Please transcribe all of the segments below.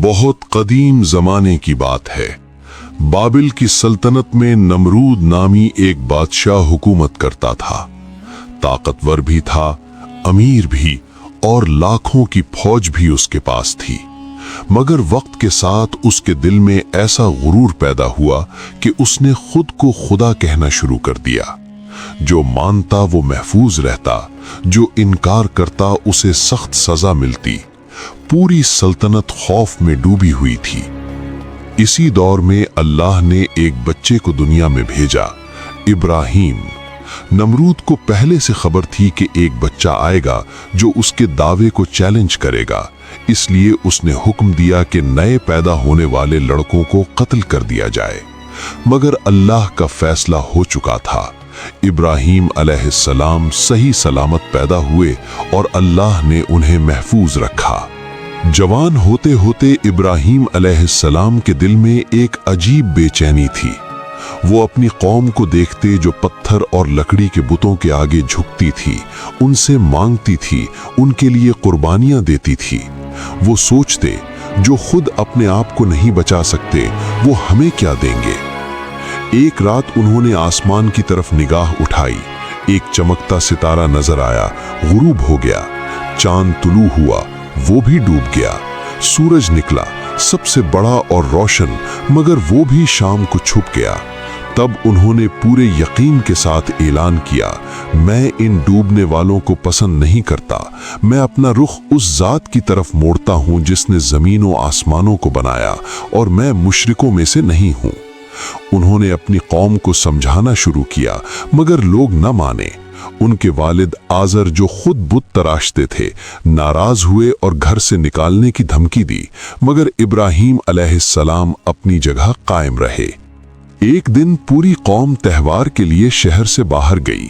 बहुत कदीम ज़माने की बात है। बाबिल की सल्तनत में नमरूद नामी एक बादशाह हुकूमत करता था। ताकतवर भी था, अमीर भी, और लाखों की फौज भी उसके पास थी। मगर वक्त के साथ उसके दिल में ऐसा गुरूर पैदा हुआ कि उसने खुद को खुदा कहना शुरू कर दिया। जो मानता वो महफूज रहता, जो इनकार करता उसे सख्त सजा मिलती। पूरी सल्तनत खौफ में डूबी हुई थी। इसी दौर में अल्लाह ने एक बच्चे को दुनिया में भेजा, इब्राहीम। नमरूद को पहले से खबर थी कि एक बच्चा आएगा जो उसके दावे को चैलेंज करेगा, इसलिए उसने हुक्म दिया कि नए पैदा होने वाले लड़कों को कत्ल कर दिया जाए। मगर अल्लाह का फैसला हो चुका था। इब्राहीम अलैहिस्सलाम सही सलामत पैदा हुए और अल्लाह ने उन्हें महफूज रखा। जवान होते होते इब्राहीम अलैहिस्सलाम के दिल में एक अजीब बेचैनी थी। वो अपनी कौम को देखते जो पत्थर और लकड़ी के बुतों के आगे झुकती थी, उनसे मांगती थी, उनके लिए कुर्बानियां देती थी। वो सोचते जो खुद अपने आप को नहीं बचा सकते वो हमें क्या देंगे। एक रात उन्होंने आसमान की तरफ निगाह उठाई। एक चमकता सितारा नजर आया, गुरूब हो गया। चांद तुलू हुआ, वो भी डूब गया। सूरज निकला, सबसे बड़ा और रोशन, मगर वो भी शाम को छुप गया। तब उन्होंने पूरे यकीन के साथ ऐलान किया, मैं इन डूबने वालों को पसंद नहीं करता। मैं अपना रुख उस जात की तरफ मोड़ता हूं जिसने जमीनों आसमानों को बनाया, और मैं मुशरिकों में से नहीं हूं। उन्होंने अपनी कौम को समझाना शुरू किया, मगर लोग न माने। उनके वालिद आजर जो खुद बुत तराशते थे, नाराज हुए और घर से निकालने की धमकी दी, मगर इब्राहीम अलैहिस्सलाम अपनी जगह कायम रहे। एक दिन पूरी कौम त्योहार के लिए शहर से बाहर गई।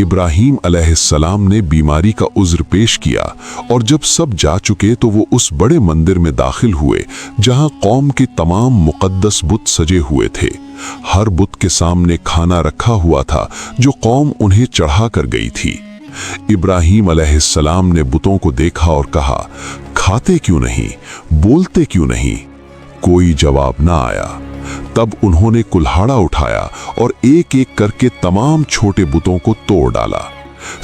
इब्राहीम अलैहिस्सलाम ने बीमारी का उज़्र पेश किया, और जब सब जा चुके तो वो उस बड़े मंदिर में दाखिल हुए जहां कौम के तमाम मुक़द्दस बुत सजे हुए थे। हर बुत के सामने खाना रखा हुआ था जो कौम उन्हें चढ़ा कर गई थी। इब्राहीम अलैहिस्सलाम ने बुतों को देखा और कहा, खाते क्यों नहीं, बोलते क्यों नहीं? कोई जवाब ना आया। तब उन्होंने कुल्हाड़ा उठाया और एक एक करके तमाम छोटे बुतों को तोड़ डाला।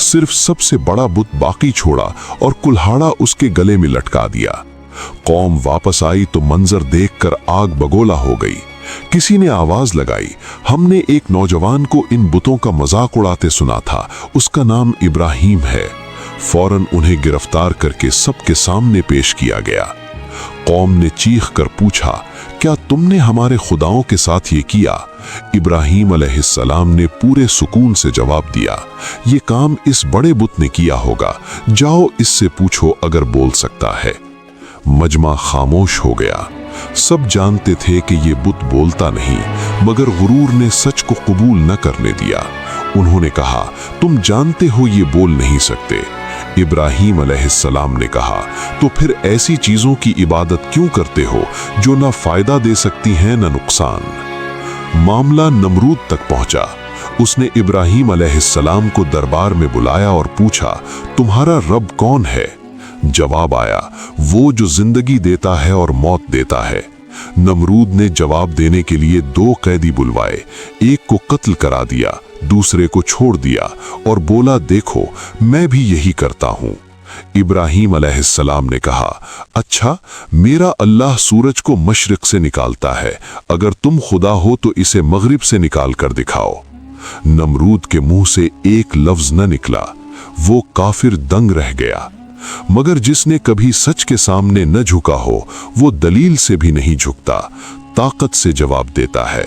सिर्फ सबसे बड़ा बुत बाकी छोड़ा और कुल्हाड़ा उसके गले में लटका दिया। कौम वापस आई तो मंजर देखकर आग बगोला हो गई। किसी ने आवाज लगाई, हमने एक नौजवान को इन बुतों का मजाक उड़ाते सुना था, उसका नाम इब्राहीम है। फौरन उन्हें गिरफ्तार करके सबके सामने पेश किया गया। कौम ने चीख कर पूछा, क्या तुमने हमारे खुदाओं के साथ ये किया? इब्राहीम अलैहिस्सलाम ने पूरे सुकून से जवाब दिया, ये काम इस बड़े बुत ने किया होगा, जाओ इससे पूछो अगर बोल सकता है। मजमा खामोश हो गया। सब जानते थे कि ये बुत बोलता नहीं, मगर गुरूर ने सच को कबूल न करने दिया। उन्होंने कहा, तुम जानते हो ये बोल नहीं सकते। इब्राहीम अलैहिस्सलाम ने कहा, तो फिर ऐसी चीजों की इबादत क्यों करते हो जो ना फायदा दे सकती हैं न नुकसान। मामला नमरूद तक पहुंचा। उसने इब्राहीम अलैहिस्सलाम को दरबार में बुलाया और पूछा, तुम्हारा रब कौन है? जवाब आया, वो जो जिंदगी देता है और मौत देता है। नमरूद ने जवाब देने के लिए 2 कैदी बुलवाए। एक को कत्ल करा दिया, दूसरे को छोड़ दिया और बोला, देखो मैं भी यही करता हूं। इब्राहीम अलैहिस्सलाम ने कहा, अच्छा, मेरा अल्लाह सूरज को मशरिक से निकालता है, अगर तुम खुदा हो तो इसे मगरिब से निकाल कर दिखाओ। नमरूद के मुंह से एक लफ्ज न निकला। वो काफिर दंग रह गया। मगर जिसने कभी सच के सामने न झुका हो वो दलील से भी नहीं झुकता, ताकत से जवाब देता है।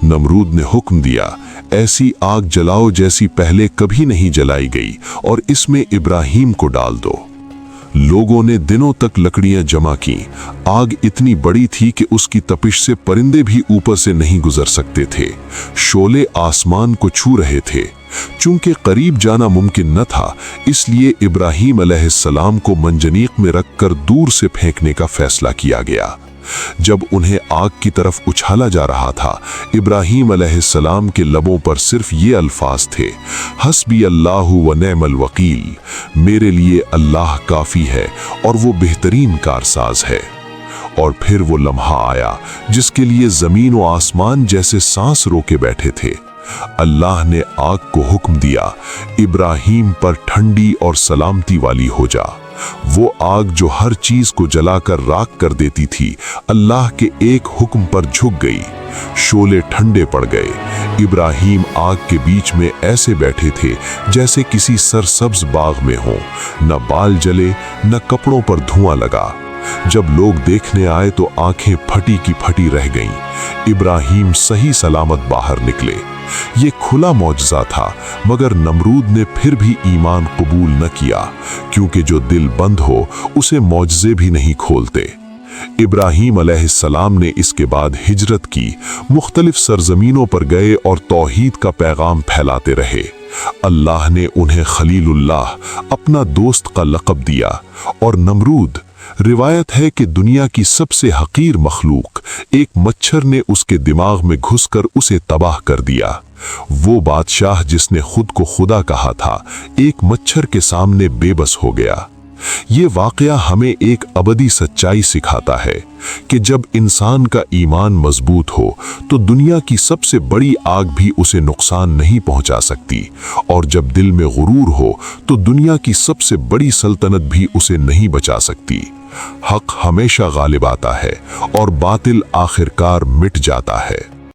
नमरूद ने हुक्म दिया, ऐसी आग जलाओ जैसी पहले कभी नहीं जलाई गई, और इसमें इब्राहीम को डाल दो। लोगों ने दिनों तक लकड़ियां जमा की। आग इतनी बड़ी थी कि उसकी तपिश से परिंदे भी ऊपर से नहीं गुजर सकते थे। शोले आसमान को छू रहे थे। चूंकि करीब जाना मुमकिन न था, इसलिए इब्राहीम अलैहिस्सलाम को मंजनीक में रखकर दूर से फेंकने का फैसला किया गया। जब उन्हें आग की तरफ उछाला जा रहा था, इब्राहीम अलैहिस्सलाम के लबों पर सिर्फ ये अल्फाज थे, हस्बी अल्लाहु व नेमल वकील, मेरे लिए अल्लाह काफ़ी है और वो बेहतरीन कारसाज है। और फिर वो लम्हा आया जिसके लिए जमीन व आसमान जैसे सांस रोके बैठे थे। अल्लाह ने आग को हुक्म दिया, इब्राहिम पर ठंडी और सलामती वाली हो जा। वो आग जो हर चीज को जलाकर राख कर देती थी, अल्लाह के एक हुक्म पर झुक गई। शोले ठंडे पड़ गए। इब्राहिम आग के बीच में ऐसे बैठे थे जैसे किसी सरसब्ज बाग में हो। न बाल जले, न कपड़ों पर धुआं लगा। जब लोग देखने आए तो आंखें फटी की फटी रह गईं। इब्राहिम सही सलामत बाहर निकले। ये खुला मौजज़ा था, मगर नमरूद ने फिर भी ईमान कबूल न किया, क्योंकि जो दिल बंद हो उसे मौजज़े भी नहीं खोलते। इब्राहिम अलैहिस्सलाम ने इसके बाद हिजरत की, मुख्तलिफ सरजमीनों पर गए और तौहीद का पैगाम फैलाते रहे। अल्लाह ने उन्हें खलीलुल्लाह, अपना दोस्त का लक़ब दिया। और नमरूद, रिवायत है कि दुनिया की सबसे हकीर मखलूक, एक मच्छर ने उसके दिमाग में घुसकर उसे तबाह कर दिया। वो बादशाह जिसने खुद को खुदा कहा था, एक मच्छर के सामने बेबस हो गया। ये वाक़या हमें एक अबदी सच्चाई सिखाता है कि जब इंसान का ईमान मजबूत हो तो दुनिया की सबसे बड़ी आग भी उसे नुकसान नहीं पहुंचा सकती, और जब दिल में गुरूर हो तो दुनिया की सबसे बड़ी सल्तनत भी उसे नहीं बचा सकती। हक हमेशा गालिब आता है और बातिल आखिरकार मिट जाता है।